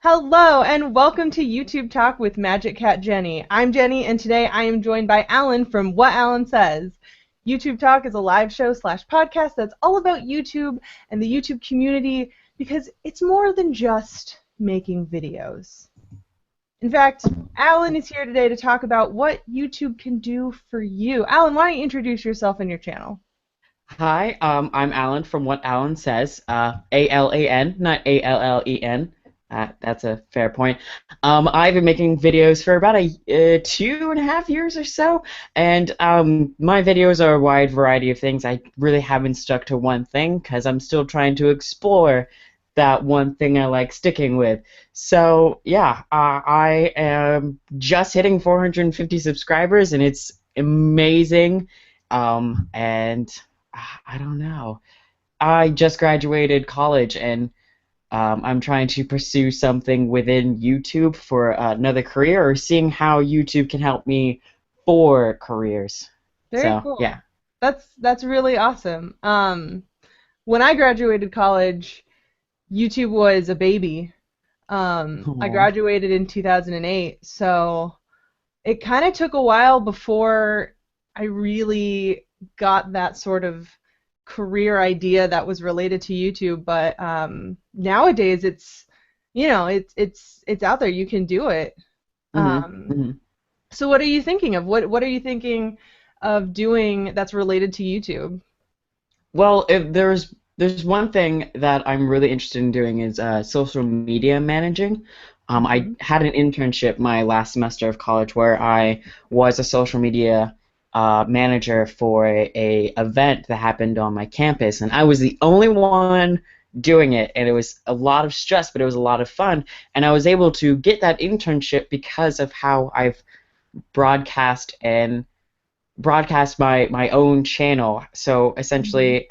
Hello and welcome to YouTube Talk with MagicCatJenny. I'm Jenny and today I am joined by Alan from Whatalansays. YouTube Talk is a live show slash podcast that's all about YouTube and the YouTube community because it's more than just making videos. In fact, Alan is here today to talk about what YouTube can do for you. Alan, why don't you introduce yourself and your channel? Hi, I'm Alan from What Alan Says, A-L-A-N, not A-L-L-E-N. That's a fair point. I've been making videos for about 2.5 years or so, and my videos are a wide variety of things. I really haven't stuck to one thing because I'm still trying to explore that one thing I like sticking with. So yeah, I am just hitting 450 subscribers, and it's amazing. And I don't know. I just graduated college, and I'm trying to pursue something within YouTube for another career, or seeing how YouTube can help me for careers. Very So, cool. yeah. That's really awesome. When I graduated college, YouTube was a baby. I Aw. graduated in 2008, so it kind of took a while before I really got that sort of career idea that was related to YouTube. But nowadays, it's out there. You can do it. hmm Um, hmm so what are you thinking of? What are you thinking of doing that's related to YouTube? Well, if there's one thing that I'm really interested in doing is social media managing. I Hmm. had an internship my last semester of college where I was a social media manager for a event that happened on my campus, and I was the only one doing it, and it was a lot of stress, but it was a lot of fun, and I was able to get that internship because of how I've broadcast and broadcast my own channel. So Hmm. essentially,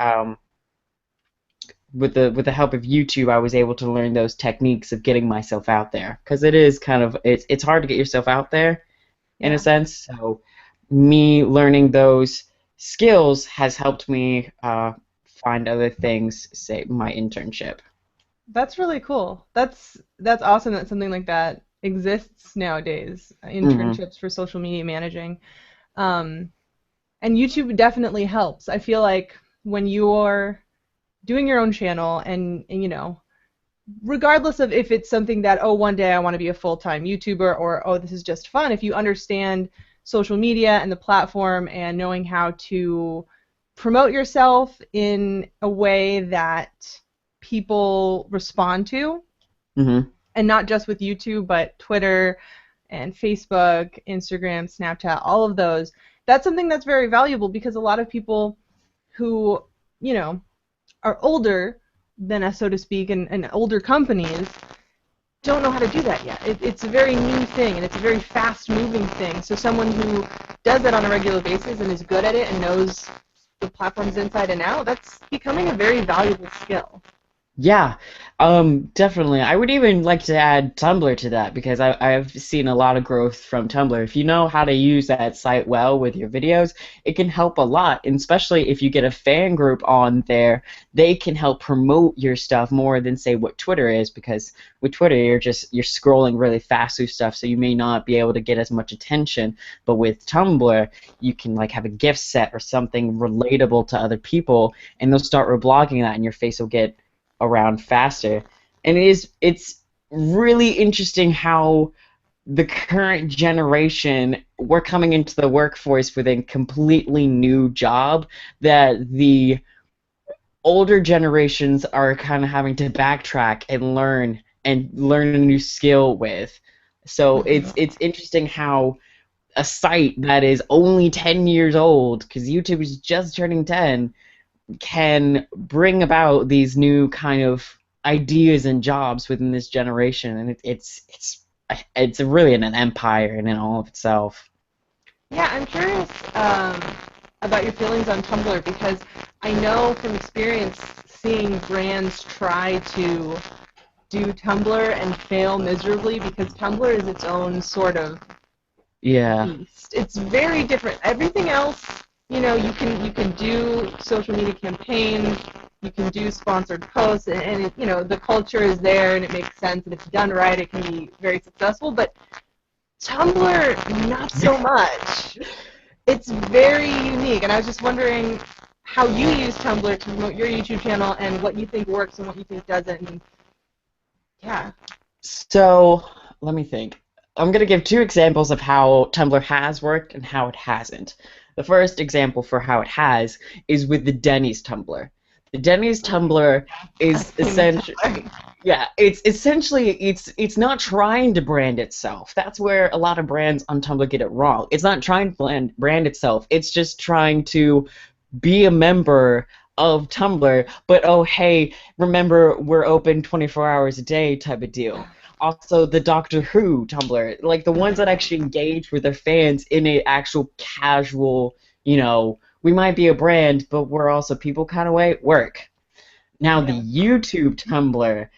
with the help of YouTube, I was able to learn those techniques of getting myself out there, because it is kind of it's hard to get yourself out there in a Yeah, sense. So me learning those skills has helped me find other things, say my internship. that's really cool. That's awesome that something like that exists nowadays. hmm Internships for social media managing. Um, and YouTube definitely helps. I feel like when you're doing your own channel and regardless of if it's something that, oh, one day I want to be a full-time YouTuber or, oh, this is just fun, if you understand social media and the platform and knowing how to promote yourself in a way that people respond to, hmm and not just with YouTube, but Twitter and Facebook, Instagram, Snapchat, all of those, that's something that's very valuable because a lot of people who, you know, are older than us, so to speak, and older companies don't know how to do that yet. It's a very new thing and it's a very fast-moving thing. So someone who does that on a regular basis and is good at it and knows the platforms inside and out, that's becoming a very valuable skill. Yeah, definitely. I would even like to add Tumblr to that, because I've seen a lot of growth from Tumblr. If you know how to use that site well with your videos, it can help a lot, and especially if you get a fan group on there, they can help promote your stuff more than, say, what Twitter is, because with Twitter you're scrolling really fast through stuff, so you may not be able to get as much attention. But with Tumblr, you can like have a gift set or something relatable to other people, and they'll start reblogging that, and your face will get around faster. And it's really interesting how the current generation, we're coming into the workforce with a completely new job that the older generations are kind of having to backtrack and learn a new skill with. So Mhm. it's interesting how a site that is only 10 years old, because YouTube is just turning 10, can bring about these new kind of ideas and jobs within this generation, and it's really an empire in all of itself. Yeah, I'm curious about your feelings on Tumblr because I know from experience seeing brands try to do Tumblr and fail miserably because Tumblr is its own sort of Yeah. beast. It's very different. Everything else, you can do social media campaigns, you can do sponsored posts, and it, you know, the culture is there, and it makes sense, and if it's done right, it can be very successful. But Tumblr, not so much. It's very unique, and I was just wondering how you use Tumblr to promote your YouTube channel, and what you think works and what you think doesn't. And yeah. So let me think. I'm going to give two examples of how Tumblr has worked and how it hasn't. The first example for how it has is with the Denny's Tumblr. The Denny's Tumblr is essentially, yeah, it's essentially it's not trying to brand itself. That's where a lot of brands on Tumblr get it wrong. It's not trying to brand itself. It's just trying to be a member of Tumblr, but oh hey, remember we're open 24 hours a day type of deal. Also, the Doctor Who Tumblr, like the ones that actually engage with their fans in a actual casual, you know, we might be a brand, but we're also people kind of way work. Now the YouTube Tumblr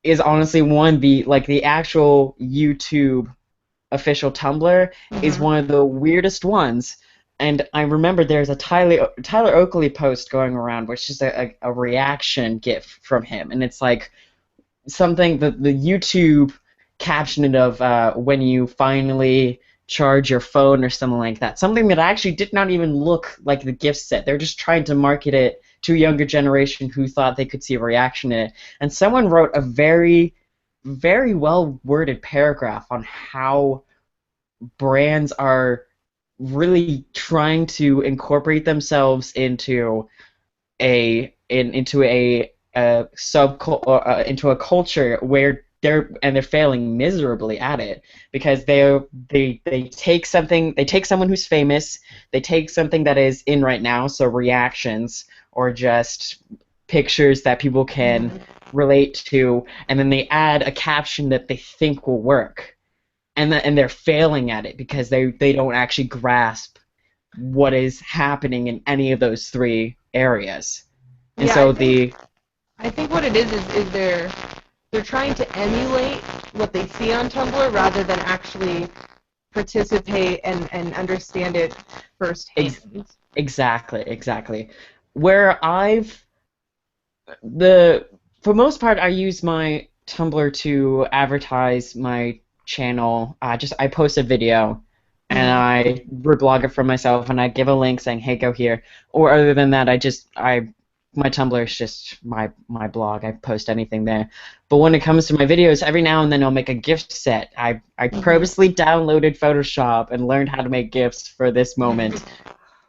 is honestly one the actual YouTube official Tumblr is one of the weirdest ones. And I remember there's a Tyler Oakley post going around, which is a reaction GIF from him, and it's like something that the YouTube captioned of when you finally charge your phone or something like that. Something that actually did not even look like the gift set. They're just trying to market it to a younger generation who thought they could see a reaction in it. And someone wrote a very, very well worded paragraph on how brands are really trying to incorporate themselves into into a culture where they're failing miserably at it, because they take someone who's famous, they take something that is in right now, so reactions or just pictures that people can relate to, and then they add a caption that they think will work. And they're failing at it because they don't actually grasp what is happening in any of those three areas. And so I think what it is they're trying to emulate what they see on Tumblr rather than actually participate and understand it firsthand. Exactly. Where for most part, I use my Tumblr to advertise my channel. I post a video and I reblog it for myself, and I give a link saying, hey, go here. Or other than that, my Tumblr is just my blog. I post anything there. But when it comes to my videos, every now and then I'll make a gift set. I purposely downloaded Photoshop and learned how to make gifts for this moment.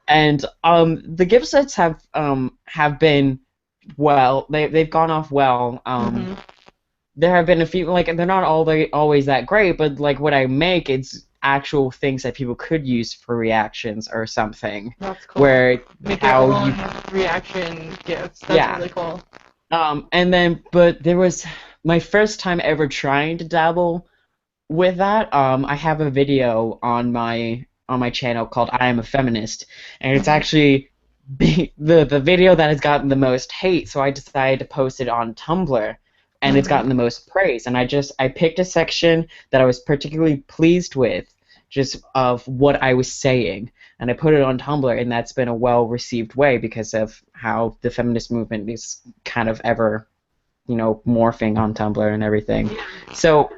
And the gift sets have been well. They've gone off well. There have been a few, like, they're not always that great, but like what I make, it's actual things that people could use for reactions or something. That's cool. Where make your own reaction gifts. That's really cool. But there was my first time ever trying to dabble with that. I have a video on my channel called I Am a Feminist, and it's actually the video that has gotten the most hate, so I decided to post it on Tumblr. And it's gotten the most praise. And I picked a section that I was particularly pleased with, just of what I was saying, and I put it on Tumblr, and that's been a well-received way because of how the feminist movement is kind of ever, morphing on Tumblr and everything. So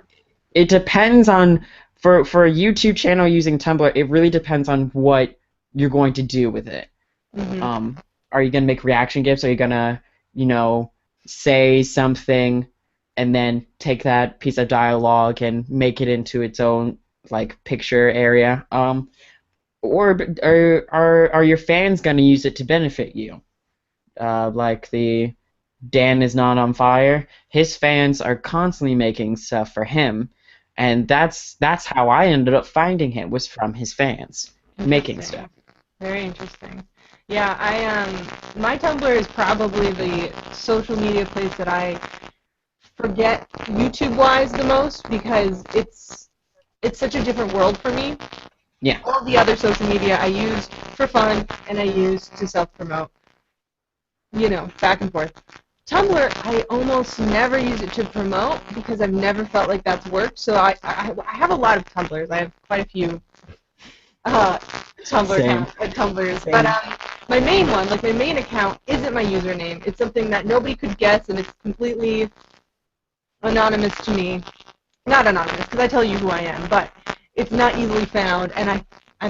it depends on, for a YouTube channel using Tumblr, it really depends on what you're going to do with it. Are you going to make reaction gifs? Are you going to, say something and then take that piece of dialogue and make it into its own picture area, or are your fans going to use it to benefit you? Like the Dan is not on fire, his fans are constantly making stuff for him, and that's how I ended up finding him, was from his fans making stuff. Very interesting. Yeah, my Tumblr is probably the social media place that I forget YouTube-wise the most, because it's such a different world for me. Yeah. All the other social media I use for fun, and I use to self-promote. Back and forth. Tumblr, I almost never use it to promote because I've never felt like that's worked. So I have a lot of Tumblrs. I have quite a few Tumblrs. Same. But my main one, like my main account, isn't my username. It's something that nobody could guess, and it's completely anonymous to me. Not anonymous, because I tell you who I am, but it's not easily found, and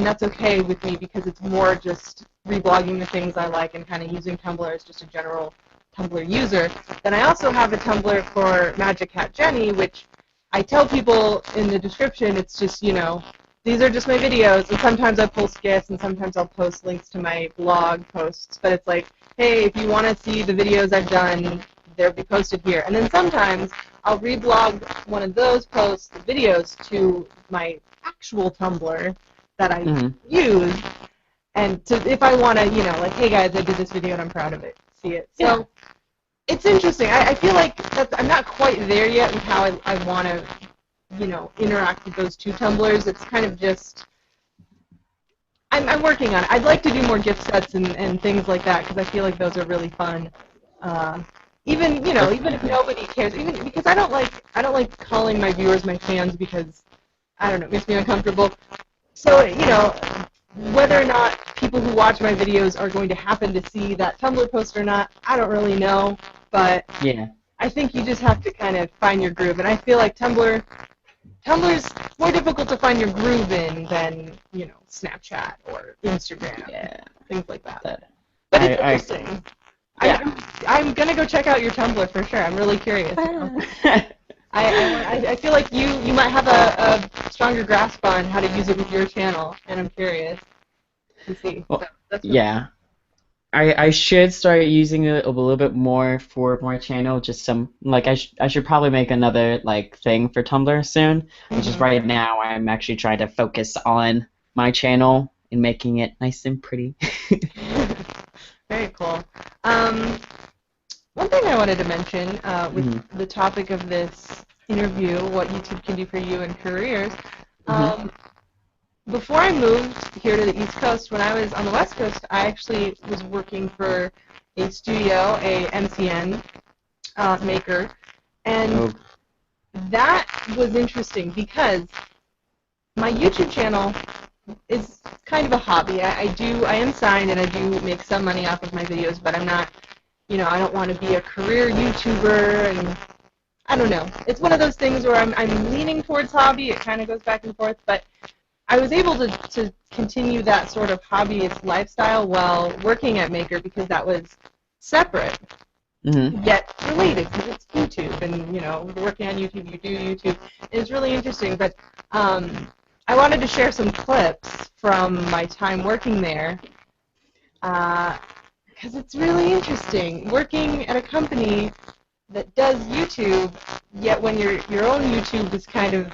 that's okay with me because it's more just reblogging the things I like and kind of using Tumblr as just a general Tumblr user. Then I also have a Tumblr for MagicCatJenny, which I tell people in the description, it's just, you know, these are just my videos, and sometimes I post GIFs, and sometimes I'll post links to my blog posts, but it's like, hey, if you want to see the videos I've done, they'll be posted here. And then sometimes I'll reblog one of those posts, the videos, to my actual Tumblr that I use, and if I want to, you know, like, hey guys, I did this video and I'm proud of it, see it. So it's interesting. I feel like I'm not quite there yet with how I want to, you know, interact with those two Tumblrs. It's kind of just, I'm working on it. I'd like to do more gift sets and things like that because I feel like those are really fun. Even, you know, even if nobody cares, even because I don't like calling my viewers my fans because, I don't know, it makes me uncomfortable. So, you know, whether or not people who watch my videos are going to happen to see that Tumblr post or not, I don't really know, but I think you just have to kind of find your groove, and I feel like Tumblr's more difficult to find your groove in than, you know, Snapchat or Instagram, things like that. But it's interesting. I'm gonna go check out your Tumblr for sure. I'm really curious. I feel like you might have a stronger grasp on how to use it with your channel, and I'm curious to see. Well, So that's really I should start using it a little bit more for my channel. Just some, like, I should probably make another, like, thing for Tumblr soon. Which is right now I'm actually trying to focus on my channel and making it nice and pretty. Very cool. One thing I wanted to mention with the topic of this interview, what YouTube can do for you in careers. Before I moved here to the East Coast, when I was on the West Coast, I actually was working for a studio, a MTN Maker, and that was interesting because my YouTube channel is kind of a hobby. I am signed and I do make some money off of my videos, but I'm not, you know, I don't want to be a career YouTuber, and I don't know. It's one of those things where I'm leaning towards hobby. It kind of goes back and forth, but I was able to continue that sort of hobbyist lifestyle while working at Maker because that was separate, yet related because it's YouTube, and, you know, you're working on YouTube, you do YouTube. It's really interesting, but I wanted to share some clips from my time working there because it's really interesting. Working at a company that does YouTube, yet when your own YouTube is kind of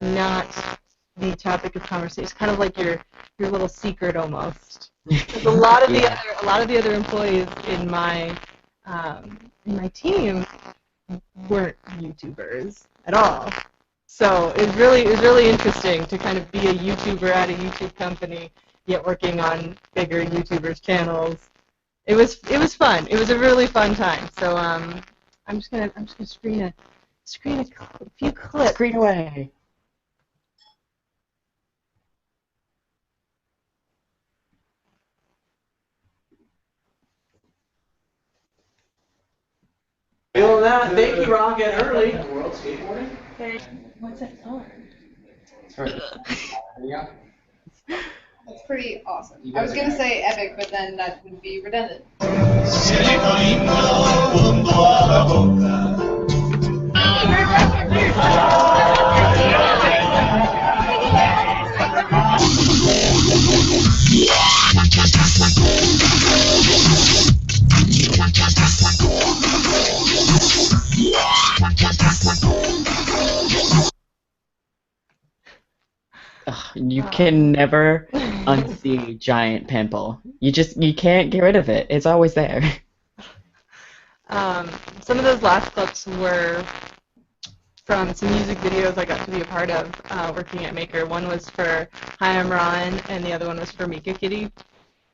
not the topic of conversation, kind of like your little secret almost. Because a lot of the other employees in my team weren't YouTubers at all. So it was really interesting to kind of be a YouTuber at a YouTube company, yet working on bigger YouTubers' channels. It was fun. It was a really fun time. So I'm just gonna screen a few clips. Screen away. Feeling that? Thank you, Rocket. Early. World skateboarding? Hey, what's that for? That's pretty awesome. I was gonna say epic, but then that would be redundant. You can never unsee a giant pimple. You can't get rid of it. It's always there. Some of those last clips were from some music videos I got to be a part of working at Maker. One was for Hi, I'm Ron, and the other one was for Mika Kitty.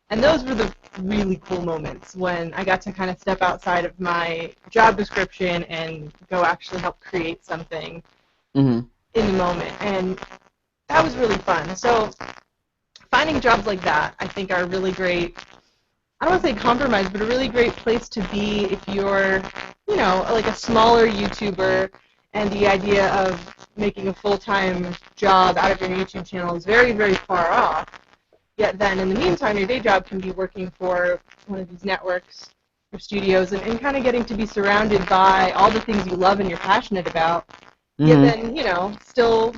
And those were the really cool moments when I got to kind of step outside of my job description and go actually help create something in the moment. And that was really fun. So finding jobs like that, I think, are really great I don't want to say compromise, but a really great place to be if you're, you know, like a smaller YouTuber, and the idea of making a full-time job out of your YouTube channel is very, very far off. Yet then, in the meantime, your day job can be working for one of these networks or studios, and kind of getting to be surrounded by all the things you love and you're passionate about. Yet then, you know, still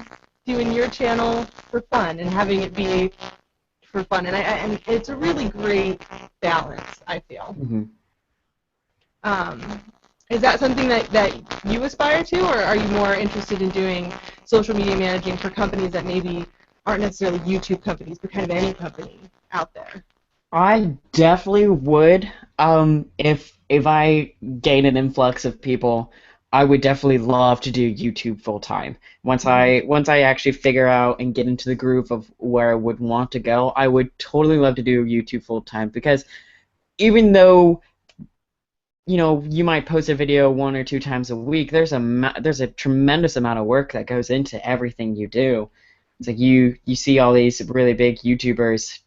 doing your channel for fun and having it be for fun. And it's a really great balance, I feel. Is that something that you aspire to, or are you more interested in doing social media managing for companies that maybe aren't necessarily YouTube companies, but kind of any company out there? I definitely would. If I gain an influx of people, I would definitely love to do YouTube full time. Once I actually figure out and get into the groove of where I would want to go, I would totally love to do YouTube full time, because even though, you know, you might post a video 1 or 2 times a week, there's a tremendous amount of work that goes into everything you do. It's like you see all these really big YouTubers,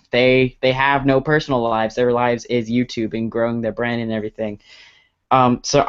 they have no personal lives. Their lives is YouTube and growing their brand and everything. So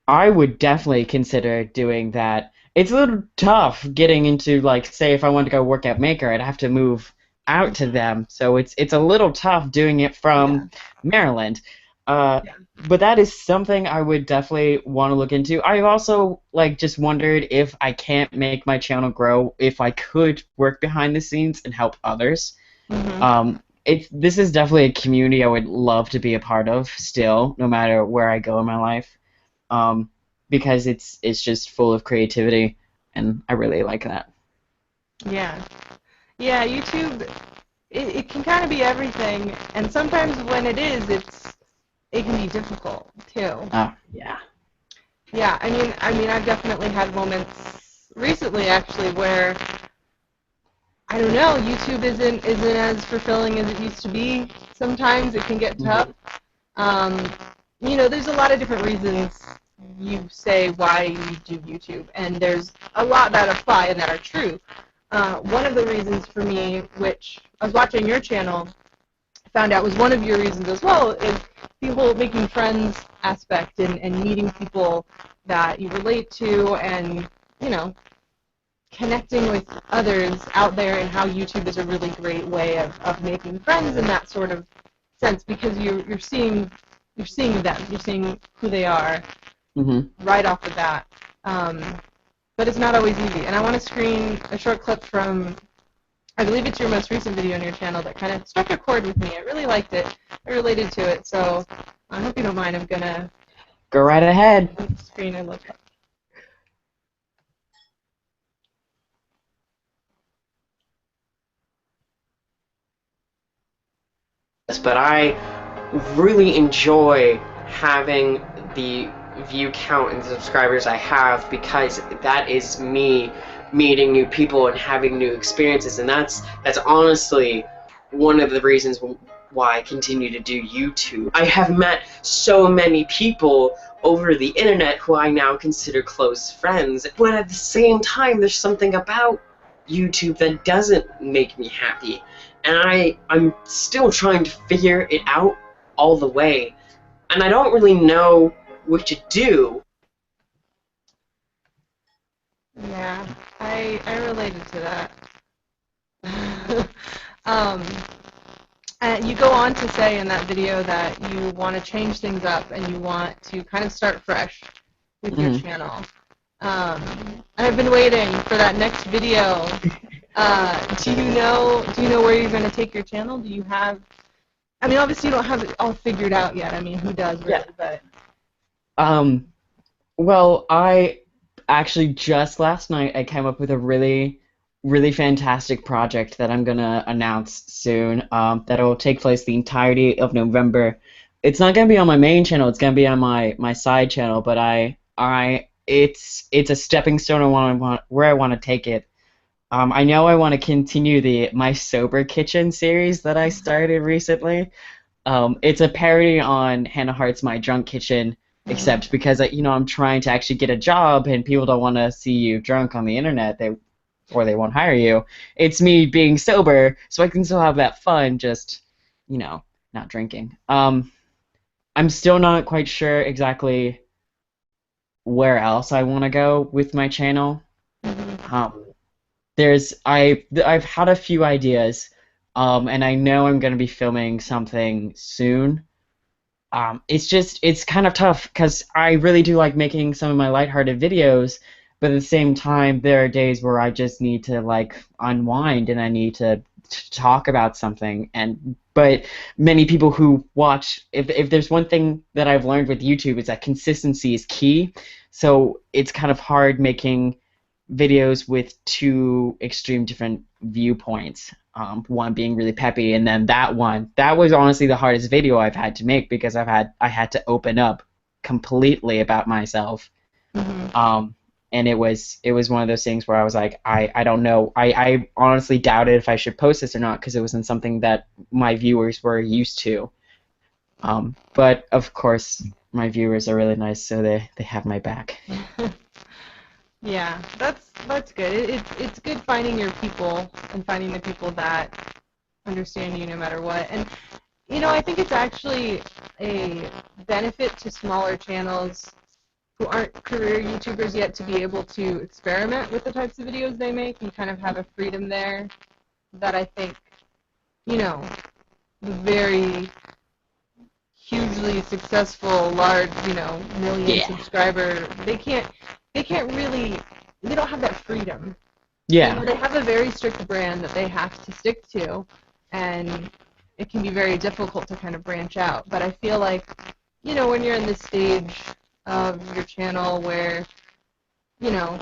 I would definitely consider doing that. It's a little tough getting into, like, say if I wanted to go work at Maker, I'd have to move out to them. So it's a little tough doing it from Maryland. But that is something I would definitely want to look into. I've also, like, just wondered if I can't make my channel grow, if I could work behind the scenes and help others. This is definitely a community I would love to be a part of still, no matter where I go in my life, because it's just full of creativity, and I really like that. Yeah, YouTube, it can kind of be everything, and sometimes when it is, it can be difficult too. Yeah. Yeah, I mean, I've definitely had moments recently, actually, where I don't know, YouTube isn't as fulfilling as it used to be. Sometimes it can get tough. You know, there's a lot of different reasons you say why you do YouTube, and there's a lot that apply and that are true. One of the reasons for me, which I was watching your channel, found out was one of your reasons as well, is the whole making friends aspect and meeting people that you relate to, and, you know, connecting with others out there, and how YouTube is a really great way of making friends in that sort of sense, because you're seeing them, you're seeing who they are right off the bat. But it's not always easy. And I want to screen a short clip from, I believe it's your most recent video on your channel, that kind of struck a chord with me. I really liked it. I related to it. So I hope you don't mind. I'm going to go right ahead. Screen and look up. But I really enjoy having the view count and the subscribers I have, because that is me meeting new people and having new experiences, and that's honestly one of the reasons why I continue to do YouTube. I have met so many people over the internet who I now consider close friends, but at the same time there's something about YouTube that doesn't make me happy, and I'm still trying to figure it out all the way, and I don't really know what to do. Yeah, I related to that. And you go on to say in that video that you want to change things up and you want to kind of start fresh with your channel. And I've been waiting for that next video. Do you know where you're going to take your channel? Do you have? I mean, obviously you don't have it all figured out yet. I mean, who does really? Yeah. But well, I actually just last night I came up with a really fantastic project that I'm gonna announce soon. That'll take place the entirety of November. It's not gonna be on my main channel. It's gonna be on my side channel. But it's a stepping stone on where I want to take it. I know I want to continue my Sober Kitchen series that I started recently. It's a parody on Hannah Hart's My Drunk Kitchen, except because I'm trying to actually get a job, and people don't want to see you drunk on the internet. They won't hire you. It's me being sober, so I can still have that fun, just not drinking. I'm still not quite sure exactly where else I want to go with my channel. I've had a few ideas, and I know I'm gonna be filming something soon. It's kind of tough because I really do like making some of my lighthearted videos, but at the same time, there are days where I just need to like unwind and I need to talk about something. But many people who watch, if there's one thing that I've learned with YouTube, is that consistency is key. So it's kind of hard making videos with two extreme different viewpoints. One being really peppy, and then that was honestly the hardest video I've had to make because I had to open up completely about myself. And it was one of those things where I was like, I don't know. I honestly doubted if I should post this or not because it wasn't something that my viewers were used to. But of course, my viewers are really nice, so they have my back. Yeah, that's good. It's good finding your people and finding the people that understand you no matter what. And you know, I think it's actually a benefit to smaller channels who aren't career YouTubers yet to be able to experiment with the types of videos they make and kind of have a freedom there that I think, you know, the very hugely successful, large, you know, million subscriber, they don't have that freedom. Yeah. You know, they have a very strict brand that they have to stick to, and it can be very difficult to kind of branch out. But I feel like, you know, when you're in this stage of your channel where, you know,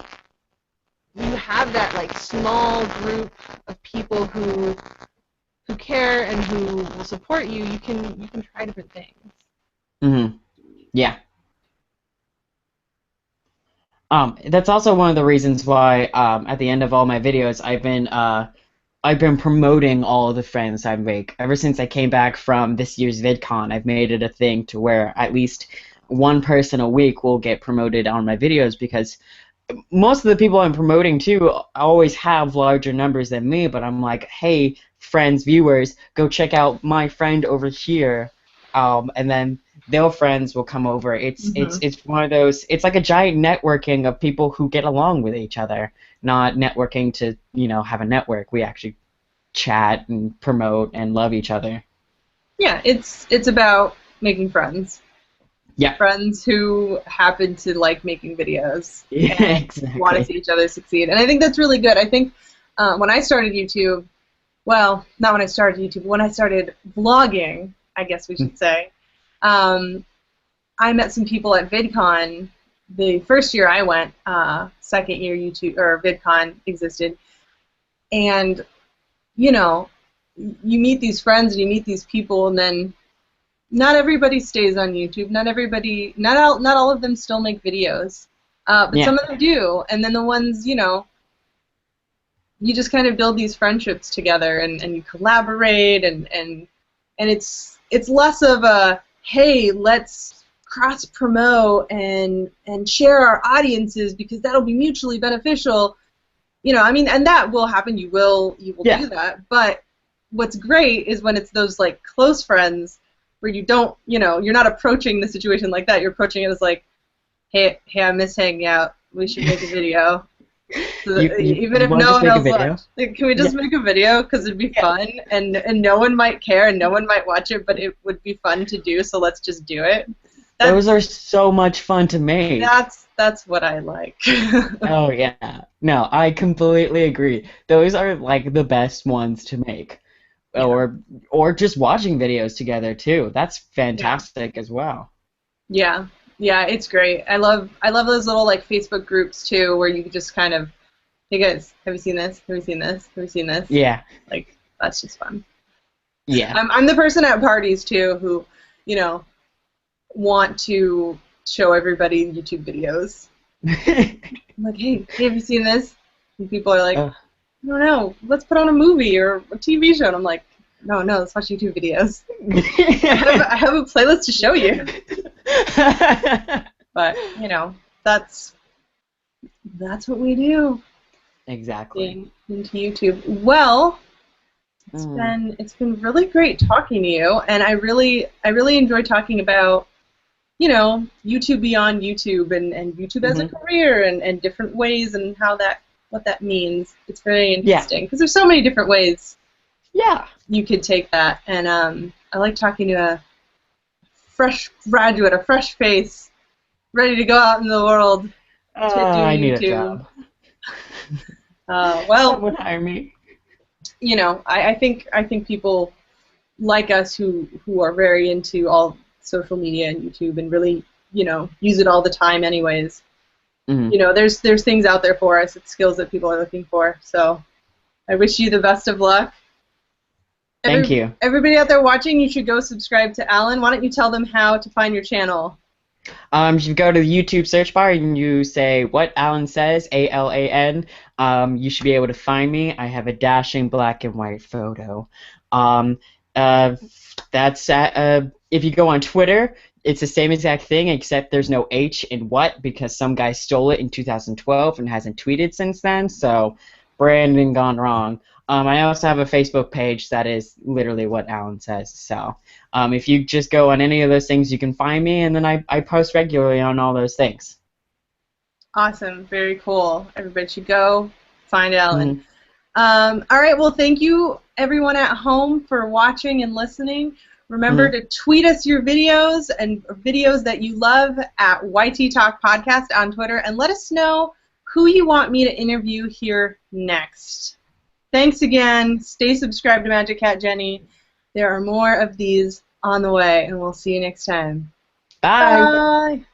you have that like small group of people who care and who will support you, you can try different things. Yeah. That's also one of the reasons why at the end of all my videos I've been promoting all of the friends I make. Ever since I came back from this year's VidCon, I've made it a thing to where at least one person a week will get promoted on my videos because most of the people I'm promoting to always have larger numbers than me, but I'm like, hey, friends, viewers, go check out my friend over here, and then their friends will come over. It's one of those. It's like a giant networking of people who get along with each other, not networking to, you know, have a network. We actually chat and promote and love each other. Yeah, it's about making friends. Yeah. Friends who happen to like making videos Yeah, and exactly. want to see each other succeed. And I think that's really good. I think when I started YouTube, well, not when I started YouTube, when I started vlogging, I guess we should say, I met some people at VidCon. The first year I went, second year YouTube or VidCon existed, and you know, you meet these friends and you meet these people, and then not everybody stays on YouTube. Not all of them still make videos, but some of them do. And then the ones, you know, you just kind of build these friendships together, and you collaborate, and it's less of a, hey, let's cross promote and share our audiences because that'll be mutually beneficial. You know, I mean, and that will happen. You will do that. But what's great is when it's those like close friends where you don't, you know, you're not approaching the situation like that. You're approaching it as like, hey, I miss hanging out. We should make a video. So even if no one else watches, like, can we just make a video? Because it'd be fun, and no one might care, and no one might watch it, but it would be fun to do. So let's just do it. Those are so much fun to make. That's what I like. Oh yeah, no, I completely agree. Those are like the best ones to make. Or just watching videos together too. That's fantastic as well. Yeah, it's great. I love those little like Facebook groups too, where you just kind of, hey guys, have you seen this? Have you seen this? Have you seen this? Yeah. Like that's just fun. Yeah. I'm the person at parties too who, you know, want to show everybody YouTube videos. I'm like, hey, have you seen this? And people are like, I don't know, let's put on a movie or a TV show. And I'm like, no, let's watch YouTube videos. I have a playlist to show you. But, you know, that's what we do. Exactly. Into YouTube. Well, It's been really great talking to you, and I really enjoy talking about, YouTube beyond YouTube and YouTube as a career and different ways and what that means. It's very interesting because there's so many different ways you could take that, and I like talking to a fresh graduate, a fresh face, ready to go out in the world to do I YouTube. need a job. Well, Someone hire me. I think people like us who are very into all social media and YouTube and really, use it all the time anyways. There's things out there for us. It's skills that people are looking for. So I wish you the best of luck. Thank you. Everybody out there watching, you should go subscribe to Alan. Why don't you tell them how to find your channel? You go to the YouTube search bar and you say what Alan says, ALAN. You should be able to find me. I have a dashing black and white photo. That's if you go on Twitter, it's the same exact thing except there's no H in what because some guy stole it in 2012 and hasn't tweeted since then. So branding gone wrong. I also have a Facebook page that is literally what Alan says. So if you just go on any of those things, you can find me, and then I post regularly on all those things. Awesome. Very cool. Everybody should go find Alan. All right. Well, thank you, everyone at home, for watching and listening. Remember to tweet us your videos and videos that you love at YT Talk Podcast on Twitter, and let us know who you want me to interview here next. Thanks again. Stay subscribed to MagicCatJenny. There are more of these on the way, and we'll see you next time. Bye. Bye.